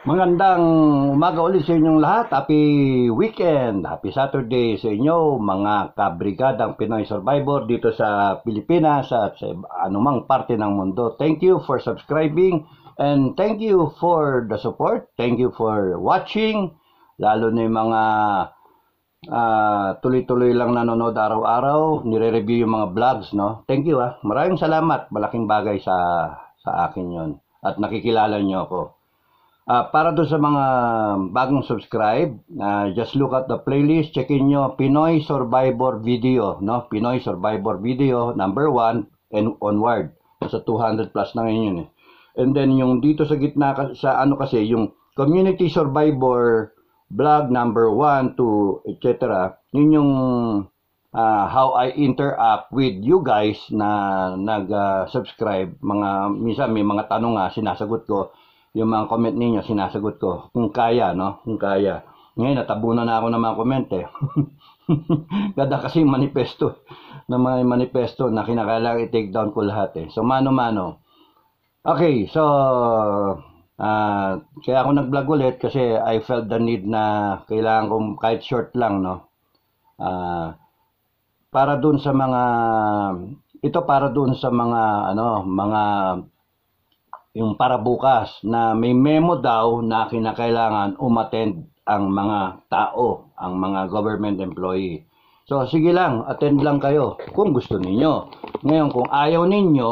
Magandang umaga ulit sa inyong lahat. Happy weekend, happy Saturday sa inyo mga kabrigadang Pinoy Survivor dito sa Pilipinas at sa anumang parte ng mundo. Thank you for subscribing and thank you for the support. Thank you for watching. Lalo na yung mga tuloy-tuloy lang nanonood araw-araw, nire-review yung mga vlogs, no? Thank you Maraming salamat. Malaking bagay sa akin yon. At nakikilala nyo ako. Para doon sa mga bagong subscribe, just look at the playlist, checkin nyo Pinoy Survivor Video, no? Pinoy Survivor Video number 1 and onward. Sa 200 plus na ngayon yun. And then yung dito sa gitna sa ano kasi yung Community Survivor vlog number 1 to etc. Yun yung how I interact with you guys na nag-subscribe. Minsan may mga tanong sinasagot ko. Yung mga comment ninyo, sinasagot ko. Kung kaya, no? Kung kaya. Ngayon, natabunan na ako ng mga comment Kada kasi manifesto. Na may manifesto na kinakailangan i-take down ko lahat So, mano-mano. Okay, so, kaya ako nag-vlog ulit kasi I felt the need na kailangan kong kahit short lang, no? Para dun sa mga, ito para dun sa mga, mga yung para bukas na may memo daw na kinakailangan umattend ang mga tao, ang mga government employee. So sige lang, attend lang kayo kung gusto ninyo. Ngayon kung ayaw ninyo,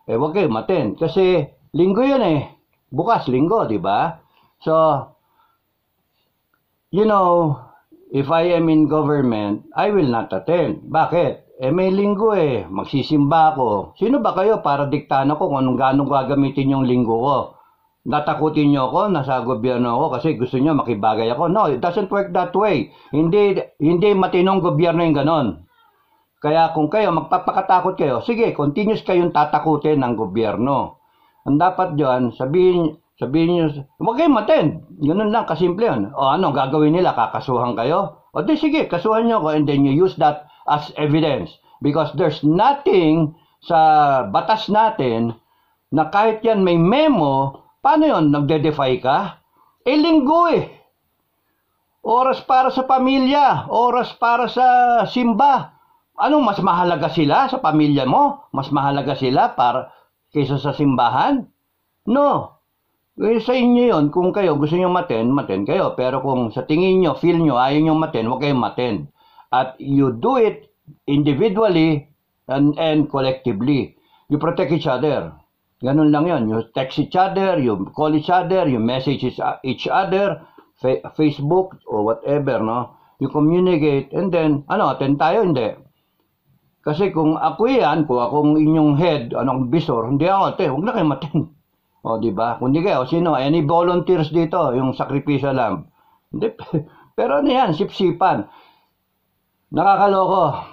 wag kayo umattend kasi linggo yan Bukas linggo, di ba? So you know, if I am in government, I will not attend. Bakit? May linggo magsisimba ako. Sino ba kayo para diktahan ako kung anong gagamitin yung linggo ko? Natakutin nyo ako, nasa gobyerno ako kasi gusto nyo makibagay ako. No, it doesn't work that way. Hindi matinong gobyerno yung ganon. Kaya kung kayo, magpapakatakot kayo, sige, continuous kayong tatakutin ng gobyerno. Ang dapat dyan, sabihin nyo, huwag kayong attend. Ganun lang, kasimple yun. O ano, gagawin nila, kakasuhan kayo? O di sige, kasuhan nyo ako and then you use that as evidence. Because there's nothing sa batas natin na kahit yan may memo, paano yun? Nagde-defy ka? Linggo Oras para sa pamilya, oras para sa simba. Anong mas mahalaga sila sa pamilya mo? Mas mahalaga sila kaysa sa simbahan? No. Sa inyo yun, kung kayo gusto nyo maten kayo. Pero kung sa tingin nyo, feel nyo, ayaw nyo maten, huwag kayong maten. At you do it individually and collectively. You protect each other. Ganun lang yun. You text each other, you call each other, you message each other, Facebook or whatever, no? You communicate and then, attend tayo, hindi. Kasi kung ako kung akong inyong head, bisor, hindi ako, huwag na kayo maten. O, di ba? Kung di kayo, sino? Any volunteers dito, yung sacrificial lamb. Hindi. Pero yan, sipsipan. Nakakaloko.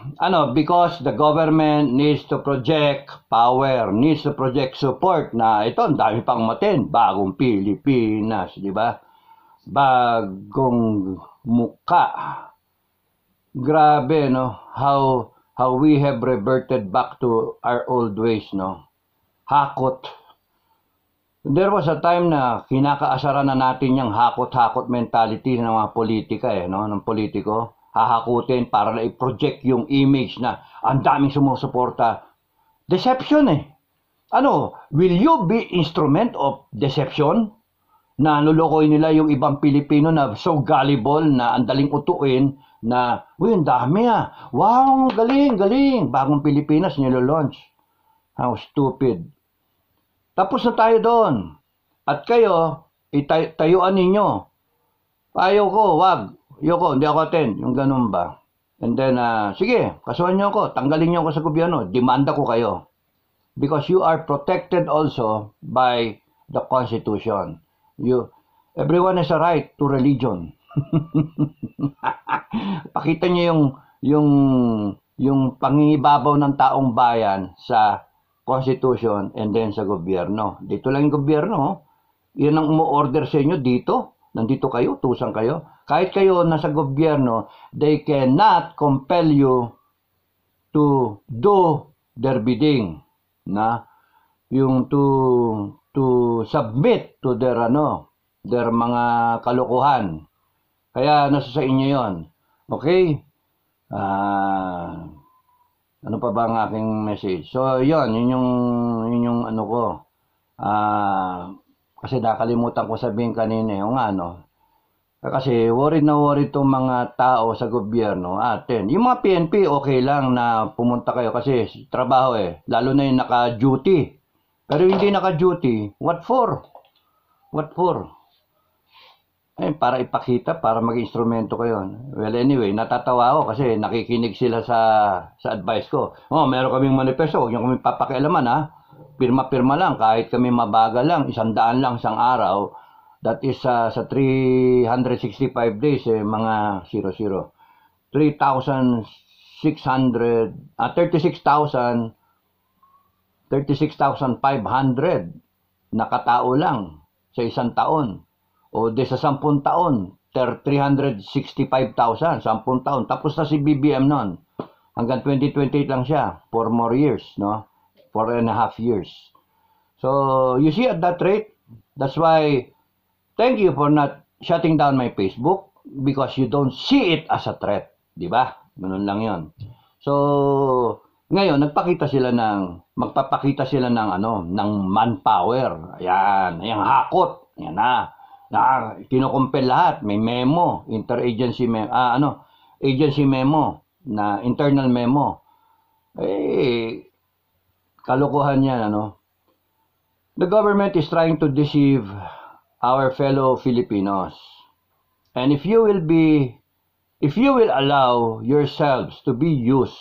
Because the government needs to project power, needs to project support na ito, ang dami pang matin. Bagong Pilipinas, di ba? Bagong muka. Grabe, no? How we have reverted back to our old ways, no? Hakot. There was a time na kinakaasaran na natin yung hakot-hakot mentality ng mga politika, ng politiko. Hahakutin para na i-project yung image na ang daming sumusuporta. Deception Will you be instrument of deception? Na lulukoy nila yung ibang Pilipino na so gullible na ang daling utuin na, ang dami Wow, galing. Bagong Pilipinas nilo-launch. How stupid. Tapos na tayo doon. At kayo, tayuan ninyo. Ayaw ko, wag. Yoko, hindi ako attend. Yung ganun ba? And then, sige, kasuhan nyo ako. Tanggalin nyo ako sa gobyerno. Demanda ko kayo. Because you are protected also by the Constitution. Everyone has a right to religion. Pakita nyo yung pangingibabaw ng taong bayan sa Constitution and then sa gobyerno. Dito lang yung gobyerno. Yan ang umu-order sa inyo dito. Nandito kayo, tusan kayo. Kahit kayo nasa gobyerno, they cannot compel you to do their bidding. Yung to submit to their their mga kalokohan. Kaya nasa sa inyo yon. Okay? Ano pa ba ang aking message? So, yun yung ano ko. Kasi nakalimutan ko sabihin kanina yung ano. Kasi worried na worried itong mga tao sa gobyerno atin. Yung mga PNP, okay lang na pumunta kayo kasi trabaho Lalo na yung naka-duty. Pero hindi naka-duty, what for? What for? Para ipakita, para maging instrumento kayo. Well, anyway, natatawa ako kasi nakikinig sila sa advice ko. Meron kaming manifesto, huwag niyo kami papakialaman Pirma-pirma lang, kahit kami mabagal lang, 100 lang isang araw. That is sa 365 days, mga 00. 36,500 na katao lang sa isang taon. O de sa 10 taon, 365,000, 10 taon. Tapos na si BBM noon. Hanggang 2028 lang siya. 4 more years, no? 4.5 years. So, you see at that rate, that's why, thank you for not shutting down my Facebook because you don't see it as a threat. Diba? Ganun lang yon. So, ngayon, magpapakita sila ng manpower. Ayan, hakot. Ayan na. Kinukumpel lahat, may memo, agency memo na internal memo. Kalokohan yan, The government is trying to deceive our fellow Filipinos. And if you will allow yourselves to be used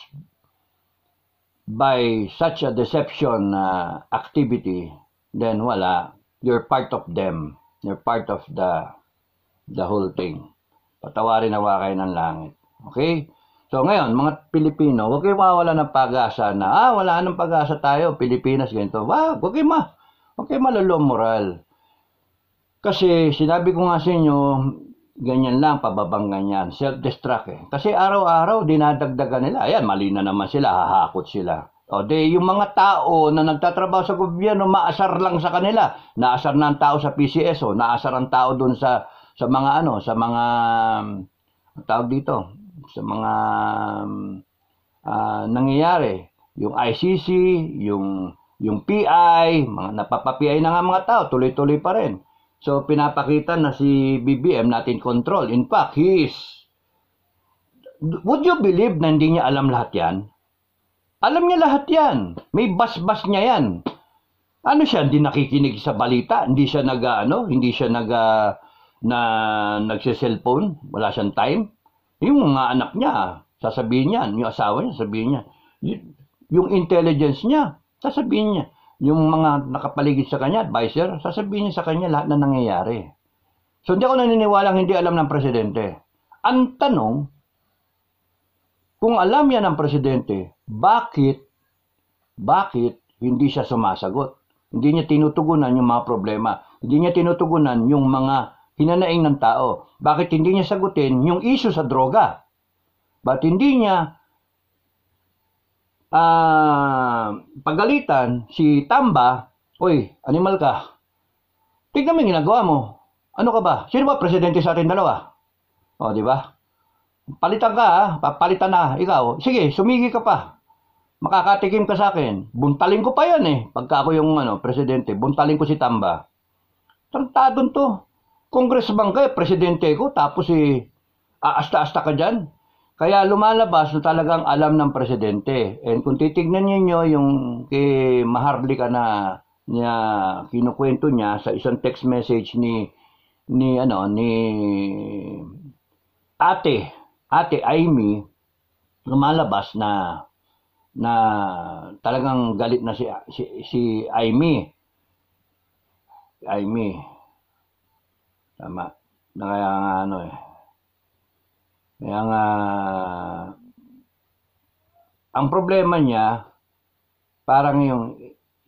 by such a deception activity, then you're part of them. You're part of the whole thing. Patawarin nawa kayo ng langit. Okay? So ngayon, mga Pilipino, huwag kayo mawala ng pag-asa na, wala nang pag-asa tayo, Pilipinas, ganito. Huwag kayo malalo moral. Kasi sinabi ko nga sa inyo, ganyan lang, pababang ganyan, self-destruct Kasi araw-araw, dinadagdagan nila. Ayan, mali na naman sila, hahakot sila. Yung mga tao na nagtatrabaho sa gobyerno, maasar lang sa kanila. Naasar na ang tao sa PCS, naasar ang tao doon sa mga tawag dito, sa mga nangyayari. Yung ICC, yung PI, mga napapa-PI na nga mga tao, tuloy-tuloy pa rin. So, pinapakita na si BBM natin control. In fact, would you believe na hindi niya alam lahat yan? Alam niya lahat yan. May bas-bas niya yan. Ano siya, hindi nakikinig sa balita? Hindi siya nagse-cellphone? Wala siyang time? Yung mga anak niya, sasabihin niya. Yung asawa niya, sasabihin niya. Yung intelligence niya, sasabihin niya. Yung mga nakapaligid sa kanya, advisor, sasabihin niya sa kanya lahat na nangyayari. So, hindi ako naniniwalang hindi alam ng presidente. Ang tanong, kung alam yan ng presidente, bakit hindi siya sumasagot? Hindi niya tinutugunan yung mga problema. Hindi niya tinutugunan yung mga hinanaing ng tao. Bakit hindi niya sagutin yung issue sa droga? Bakit hindi niya pagalitan si Tamba, "Oy, animal ka. Tignan mo yung ginagawa mo. Ano ka ba? Sino ba presidente sa atin dalawa?" Di ba? Palitan ka, papalitan na, ikaw. Sige, sumigi ka pa. Makakatikim ka sa akin. Buntalin ko pa yan Pagka ako yung presidente, buntalin ko si Tamba. Tarantadon to. Congressman ka, presidente ko, tapos aasta-asta ka dyan. Kaya lumalabas na talagang alam ng presidente. And kung titignan niyo yung kay Maharlika na niya kinukwento niya sa isang text message ni Ate Amy, lumalabas na talagang galit na si Amy. Tama. Kaya nga Kaya nga ang problema niya parang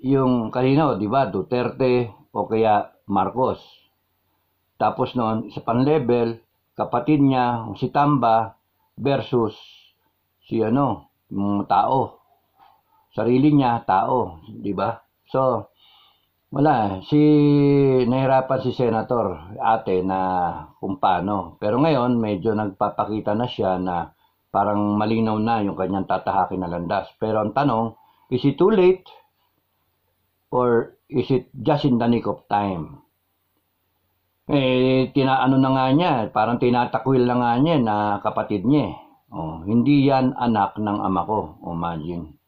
yung kanino, 'di ba? Duterte o kaya Marcos. Tapos noon sa pan-level, kapatid niya si Tamba versus si yung tao. Sarili niya tao, 'di ba? So Wala, nahirapan si Senator ate na kung paano. Pero ngayon, medyo nagpapakita na siya na parang malinaw na yung kanyang tatahakin na landas. Pero ang tanong, is it too late or is it just in the nick of time? Tinaano na nga niya, parang tinatakwil na nga niya na kapatid niya. Hindi yan anak ng ama ko. Imagine.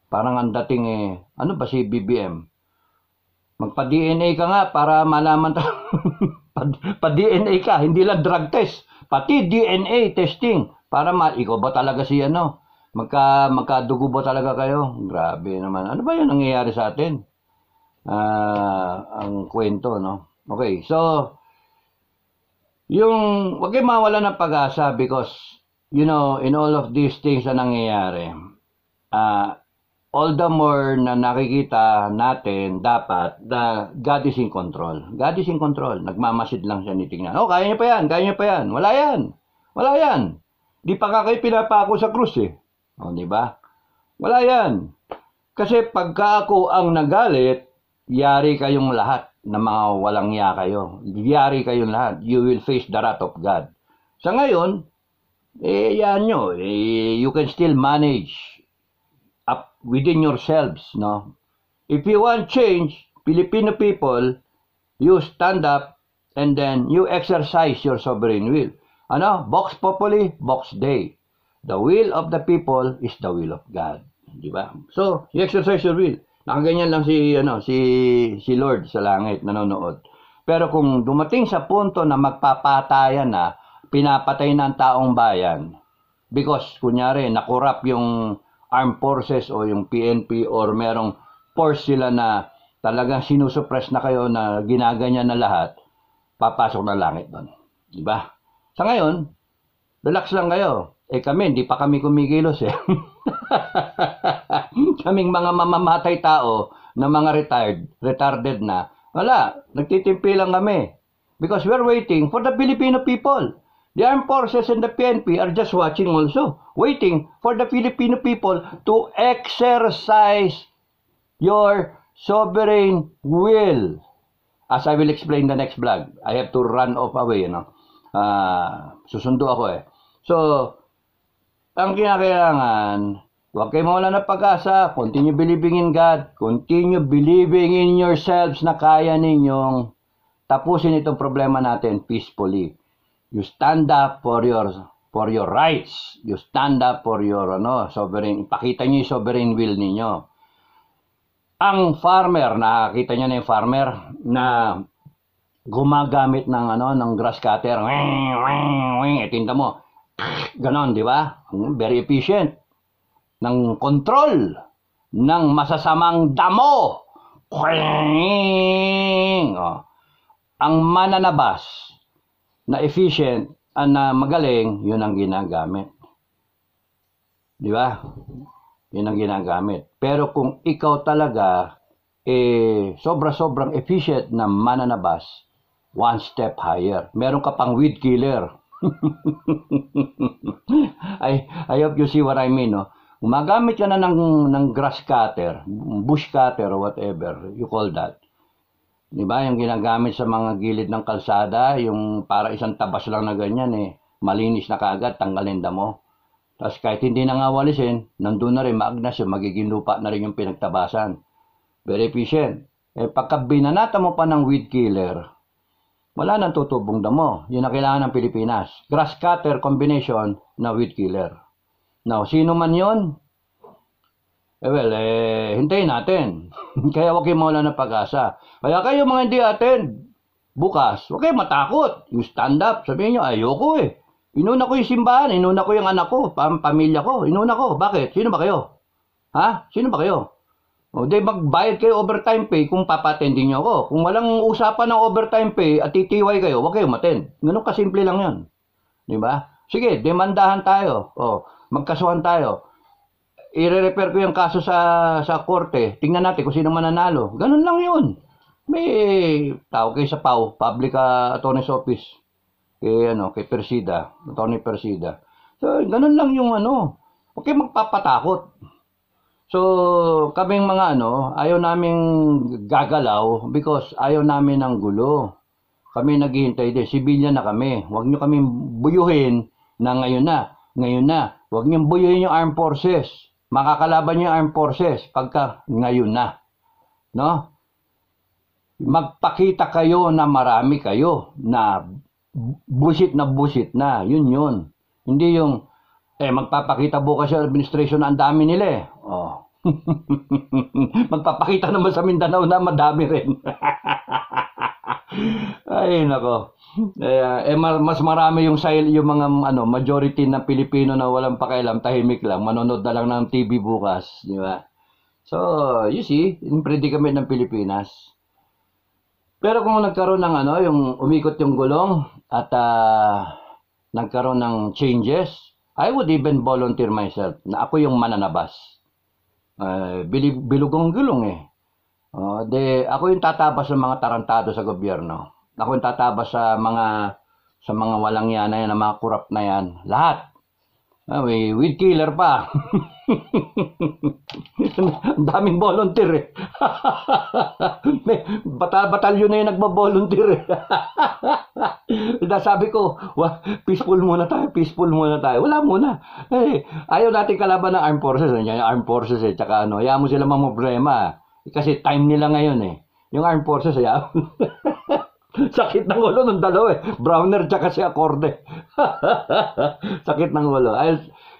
Parang ang dating ano ba si BBM? Magpa-DNA ka nga para malaman pa-DNA ka, hindi lang drug test, pati DNA testing para ikaw ba talaga si ano? Magkadugo ba talaga kayo? Grabe naman. Ano ba 'yung nangyayari sa atin? Ang kwento, no? Okay, so wag kayong mawala ng pag-asa because in all of these things na nangyayari, all the more na nakikita natin dapat na God is in control. God is in control. Nagmamasid lang siya nitingnan. Kaya niya pa yan, kaya niya pa yan. Wala yan. Wala yan. Di pa kayo pinapako sa krus eh. Di ba? Wala yan. Kasi pagka ako ang nagalit, yari kayong lahat na mga walang ya kayo. Yari kayong lahat. You will face the wrath of God. Sa ngayon, yan nyo. You can still manage up within yourselves, no? If you want change, Filipino people, you stand up and then you exercise your sovereign will. Vox populi, vox Dei. The will of the people is the will of God. Di ba? So, you exercise your will. Nakaganyan lang si Lord sa langit, nanonood. Pero kung dumating sa punto na magpapatayan na, pinapatay na ang taong bayan, because, kunyari, nakurap yung armed forces o yung PNP or merong force sila na talagang sinusuppress na kayo na ginaganyan na lahat, papasok na langit doon. Diba? Sa ngayon, relax lang kayo. Kami, hindi pa kami kumikilos eh. Kaming mga mamamatay tao na mga retarded na, wala, nagtitimpi lang kami. Because we're waiting for the Filipino people. The armed forces and the PNP are just watching also, waiting for the Filipino people to exercise your sovereign will. As I will explain the next vlog, I have to run off away, susundo ako eh. So, ang kinakailangan, huwag kayo mawala ng pag-asa, continue believing in God, continue believing in yourselves na kaya ninyong tapusin itong problema natin peacefully. You stand up for your rights. You stand up for your sovereign. Ipakita niyo yung sovereign will ninyo. Ang farmer, nakakita niyo na yung farmer na gumagamit ng grass cutter. Tinta mo. Ganon, di ba? Very efficient. Ng control ng masasamang damo. Ang mananabas na efficient, na magaling, yun ang ginagamit. Di ba? Yun ang ginagamit. Pero kung ikaw talaga, sobrang efficient na mananabas, one step higher. Meron ka pang weed killer. I hope you see what I mean, no? Gumagamit ka na ng grass cutter, bush cutter, or whatever you call that. Diba, yung ginagamit sa mga gilid ng kalsada, yung para isang tabas lang na ganyan malinis na kaagad, tanggalin damo. Tapos kahit hindi na nga walisin, nandun na rin, maagnas yun, magiging lupa na rin yung pinagtabasan. Very efficient. Pagka binanata mo pa ng weed killer, wala nang tutubong damo. Yun ang kailangan ng Pilipinas. Grass cutter combination na weed killer. Now, sino man yun? Hintayin natin. Kaya huwag kayo mawala ng pag-asa. Kaya kayo mga hindi attend, bukas, huwag kayo matakot. You stand up. Sabihin nyo, ayoko eh. Inuna ko yung simbahan, inuna ko yung anak ko, pamilya ko, inuna ko. Bakit? Sino ba kayo? Ha? Sino ba kayo? Di magbayad kayo overtime pay kung papatending nyo ako. Kung walang usapan ng overtime pay at titiway kayo, huwag kayo matend. Ganun kasimple lang yun. Diba? Sige, demandahan tayo. Magkasuhan tayo. I-refer ko yung kaso sa korte. Tingnan natin kung sino mananalo. Ganun lang yun. May tawag kayo sa PAO, Public Attorney's Office. Kay Persida, Attorney Persida. So, ganun lang yung Okay, magpapatakot. So, kaming mga ayaw naming gagalaw because ayaw namin ng gulo. Kami naghihintay din. Civilian na kami. Huwag nyo kaming buyuhin na ngayon na. Ngayon na. Huwag nyo buyuhin yung armed forces. Makakalaban nyo yung armed forces pagka ngayon na. No? Magpakita kayo na marami kayo na busit na. Yun. Hindi yung magpapakita bukas yung administration na ang dami nila eh. Oh. Magpapakita naman sa Mindanao na madami rin. Ay nako. Mas marami yung mga majority na Pilipino na walang pakialam, tahimik lang, manonood na lang ng TV bukas, di ba? So, you see, yung predicament ng Pilipinas. Pero kung nagkaroon ng yung umikot yung gulong at nagkaroon ng changes, I would even volunteer myself na ako yung mananabas. Bilugong gulong eh. Ako yung tatabas ng mga tarantado sa gobyerno. Ako yung tatabas sa mga walang yan na yan, mga corrupt na yan. Lahat. Weed killer pa. Ang daming volunteer eh. Batalyon na yung nagbabolunteer eh. Sabi ko, peaceful muna tayo. Wala muna. Ayaw natin kalaban ng armed forces. Yung armed forces eh. Tsaka ayaw mo sila problema. Kasi time nila ngayon eh. Yung armed forces ayaw. Sakit ng ulo ng dalawa eh. Browner tsaka si Acorde. Sakit ng ulo.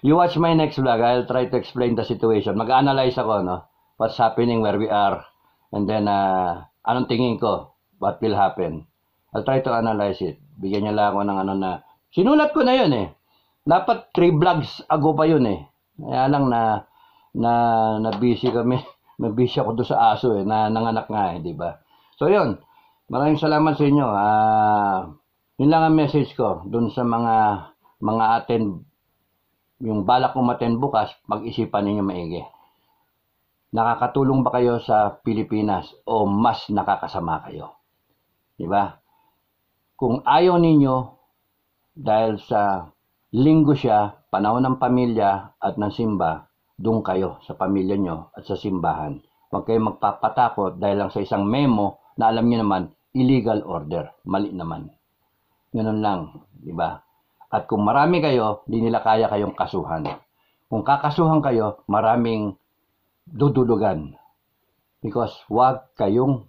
You watch my next vlog. I'll try to explain the situation. Mag-analyze ako, what's happening where we are. And then, anong tingin ko? What will happen? I'll try to analyze it. Bigyan niya lang ako ng na. Sinulat ko na yun eh. Dapat 3 vlogs ago pa yun eh. Kaya lang na busy kami. Nag-busy ako doon sa aso eh. Nanganak nga eh, di ba? So yun. Maraming salamat sa inyo. Yun lang ang message ko doon sa mga attend, yung balak kong attend bukas, pag-isipan ninyo maigi. Nakakatulong ba kayo sa Pilipinas o mas nakakasama kayo? Diba? Kung ayaw ninyo, dahil sa linggo siya, panahon ng pamilya at ng simba, doon kayo sa pamilya nyo at sa simbahan. Huwag kayo magpapatakot dahil lang sa isang memo na alam nyo naman, illegal order. Mali naman. Ganun lang. Diba? At kung marami kayo, di nila kaya kayong kasuhan. Kung kakasuhan kayo, maraming dudulugan. Because huwag kayong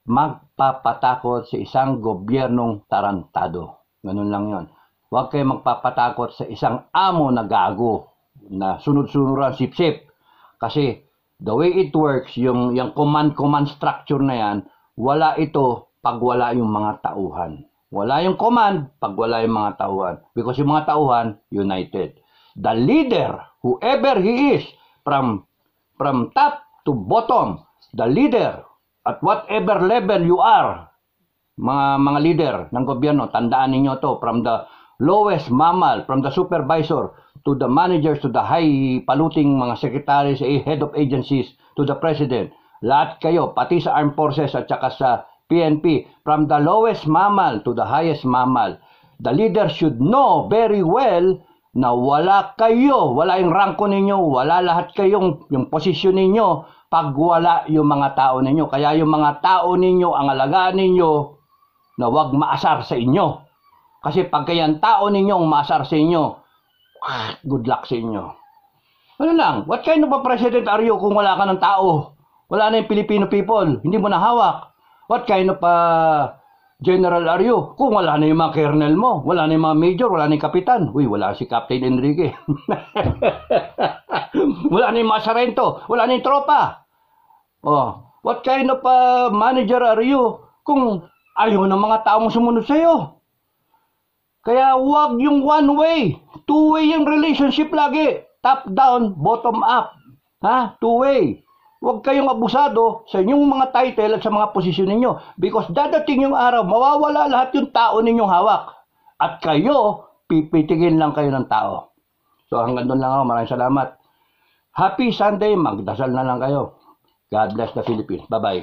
magpapatakot sa isang gobyernong tarantado. Ganun lang yon. Huwag kayong magpapatakot sa isang amo na gago, na sunod-sunuran sip-sip. Kasi the way it works, yung command structure na yan, wala ito pag wala yung mga tauhan. Wala yung command pag wala yung mga tauhan. Because yung mga tauhan, united. The leader, whoever he is, from top to bottom, the leader, at whatever level you are, mga leader ng gobyerno, tandaan ninyo to, from the lowest mammal, from the supervisor, to the managers, to the high paluting mga secretaries, head of agencies, to the president. Lahat kayo, pati sa armed forces at saka sa PNP, from the lowest mammal to the highest mammal, the leader should know very well na wala kayo, wala yung rangko ninyo, wala lahat kayong yung posisyon ninyo pag wala yung mga tao ninyo. Kaya yung mga tao ninyo, ang alagaan ninyo, na wag maasar sa inyo. Kasi pag kayang tao ninyo ang maasar sa inyo, good luck sa inyo. Ano lang, what kind of a president are you kung wala ka ng tao? Wala na yung Filipino people, hindi mo na hawak. What kind of general are you kung wala na yung mga colonel mo, wala na yung mga major, wala na yung kapitan? Uy, wala si Captain Enrique. Wala na yung mga sarento, wala na yung tropa. What kind of manager are you kung ayaw ng mga taong sumunod sa'yo? Kaya wag yung one way, two-way yung relationship lagi. Top down, bottom up. Two-way. Huwag kayong abusado sa inyong mga title at sa mga posisyon ninyo. Because dadating yung araw, mawawala lahat yung tao ninyong hawak. At kayo, pipitigin lang kayo ng tao. So hanggang doon lang ako. Maraming salamat. Happy Sunday. Magdasal na lang kayo. God bless the Philippines. Bye-bye.